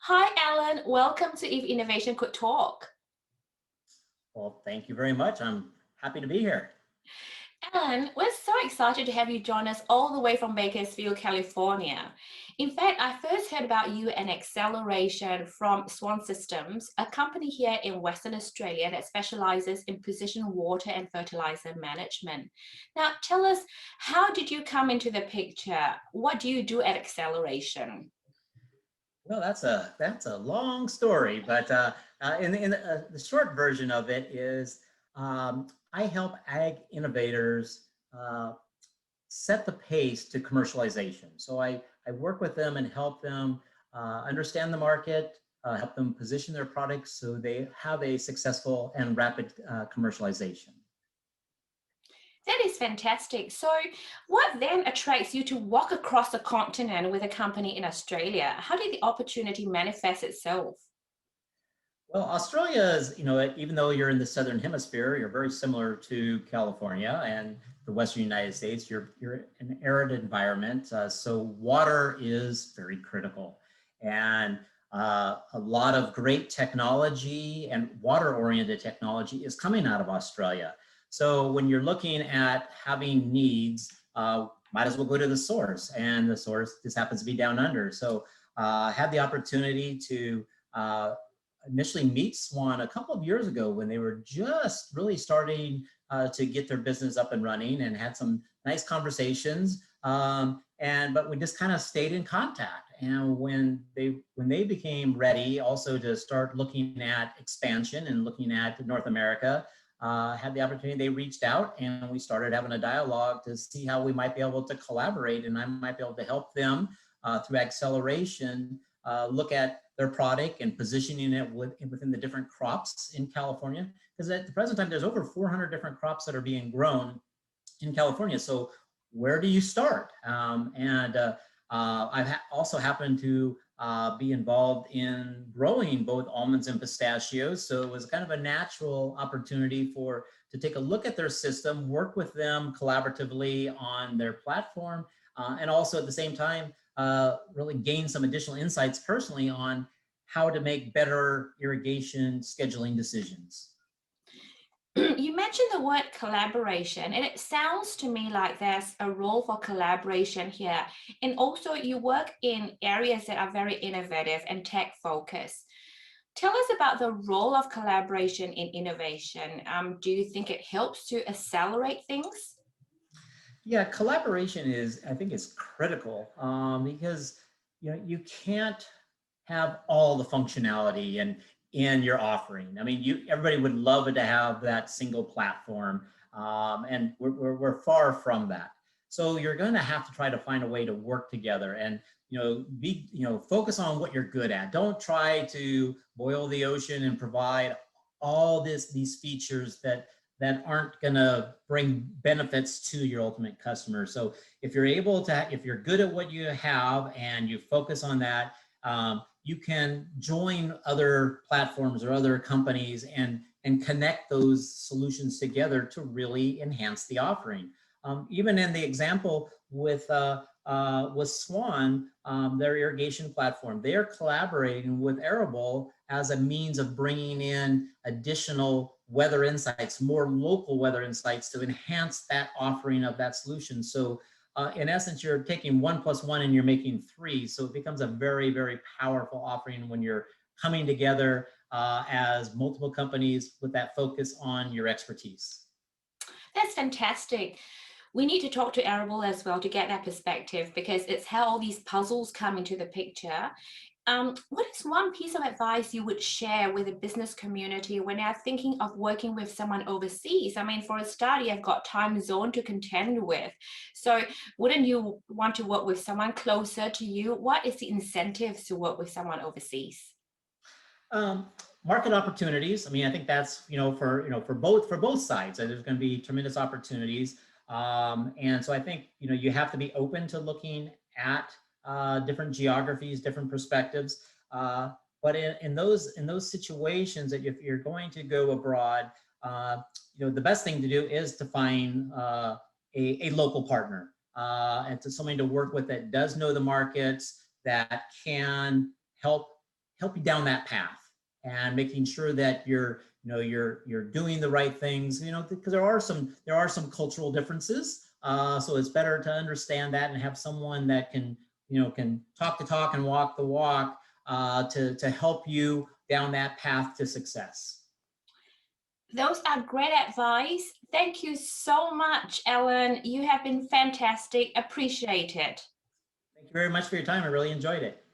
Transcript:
Hi, Alan. Welcome to If Innovation Could Talk. Well, thank you very much. I'm happy to be here. Alan, we're so excited to have you join us all the way from Bakersfield, California. In fact, I first heard about you and acceleration from Swan Systems, a company here in Western Australia that specializes in precision water and fertilizer management. Now, tell us, how did you come into the picture? What do you do at Acceleration? Well, that's a long story, but the short version of it is I help ag innovators uh, set the pace to commercialization. So I work with them and help them understand the market, help them position their products so they have a successful and rapid commercialization. That is fantastic. So, what then attracts you to walk across the continent with a company in Australia? How did the opportunity manifest itself? Well, Australia is, even though you're in the southern hemisphere, you're very similar to California and the western United States. You're in an arid environment, so water is very critical, and a lot of great technology and water-oriented technology is coming out of Australia. So when you're looking at having needs, might as well go to the source, and the source just happens to be down under. So I had the opportunity to. Initially meet Swan a couple of years ago when they were just really starting to get their business up and running, and had some nice conversations. But we just kind of stayed in contact. And when they became ready, also to start looking at expansion and looking at North America, had the opportunity. They reached out, and we started having a dialogue to see how we might be able to collaborate, and I might be able to help them through acceleration look at their product and positioning it within the different crops in California. Because at the present time, there's over 400 different crops that are being grown in California. So where do you start? I've also happened to be involved in growing both almonds and pistachios. So it was kind of a natural opportunity to take a look at their system, work with them collaboratively on their platform, and also at the same time, really gain some additional insights personally on how to make better irrigation scheduling decisions. You mentioned the word collaboration, and it sounds to me like there's a role for collaboration here. And also, you work in areas that are very innovative and tech focused. Tell us about the role of collaboration in innovation. Do you think it helps to accelerate things? Yeah, collaboration I think, is critical because you can't have all the functionality in your offering. I mean, everybody would love it to have that single platform, and we're far from that. So you're going to have to try to find a way to work together and focus on what you're good at. Don't try to boil the ocean and provide all these features that aren't going to bring benefits to your ultimate customer. So if you're good at what you have and you focus on that, you can join other platforms or other companies and connect those solutions together to really enhance the offering. Even in the example with Swan, their irrigation platform, they're collaborating with Arable as a means of bringing in additional weather insights, more local weather insights to enhance that offering of that solution. So in essence, you're taking 1+1 and you're making 3. So it becomes a very, very powerful offering when you're coming together as multiple companies with that focus on your expertise. That's fantastic. We need to talk to Arable as well to get that perspective because it's how all these puzzles come into the picture. What is one piece of advice you would share with the business community when they're thinking of working with someone overseas? I mean, for a start, you've got time zone to contend with. So wouldn't you want to work with someone closer to you? What is the incentives to work with someone overseas? Um, Market opportunities. I mean, I think that's for both sides. There's going to be tremendous opportunities, and so I think you have to be open to looking at different geographies, different perspectives. But in those situations that if you're going to go abroad, the best thing to do is to find a local partner and to somebody to work with that does know the markets, that can help help you down that path and making sure that you're doing the right things, because there are some cultural differences. So it's better to understand that and have someone that can talk the talk and walk the walk, to help you down that path to success. Those are great advice. Thank you so much, Ellen. You have been fantastic. Appreciate it. Thank you very much for your time. I really enjoyed it.